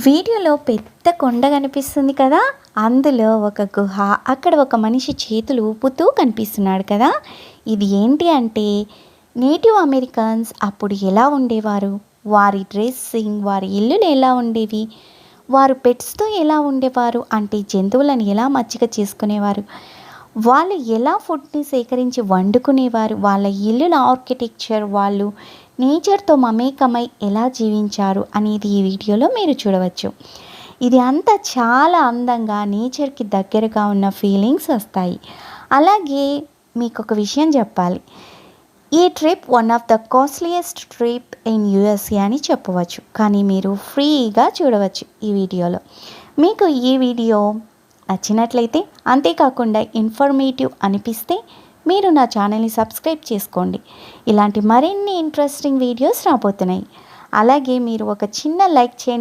వీడియోలో పెద్ద కొండ కనిపిస్తుంది కదా, అందులో ఒక గుహ, అక్కడ ఒక మనిషి చేతులు ఊపుతూ కనిపిస్తున్నాడు కదా. ఇది ఏంటి అంటే నేటివ్ అమెరికన్స్ అప్పుడు ఎలా ఉండేవారు, వారి డ్రెస్సింగ్, వారి ఇల్లులు ఎలా ఉండేవి, వారు పెట్స్తో ఎలా ఉండేవారు అంటే జంతువులను ఎలా మచ్చిక చేసుకునేవారు, వాళ్ళు ఎలా ఫుడ్ని సేకరించి వండుకునేవారు, వాళ్ళ ఇల్లుల ఆర్కిటెక్చర్, వాళ్ళు నేచర్తో మమేకమై ఎలా జీవించారు అనేది ఈ వీడియోలో మీరు చూడవచ్చు. ఇది అంతా చాలా అందంగా నేచర్కి దగ్గరగా ఉన్న ఫీలింగ్స్ వస్తాయి. అలాగే మీకు ఒక విషయం చెప్పాలి, ఈ trip one of the costliest trip in USA అని చెప్పవచ్చు. కానీ మీరు ఫ్రీగా చూడవచ్చు ఈ వీడియోలో. మీకు ఈ వీడియో నచ్చినట్లయితే, అంతేకాకుండా ఇన్ఫర్మేటివ్ అనిపిస్తే మీరు నా ఛానల్ని సబ్స్క్రైబ్ చేసుకోండి. ఇలాంటి మరిన్ని ఇంట్రెస్టింగ్ వీడియోస్ రాబోతున్నాయి. అలాగే మీరు ఒక చిన్న లైక్ చేయండి.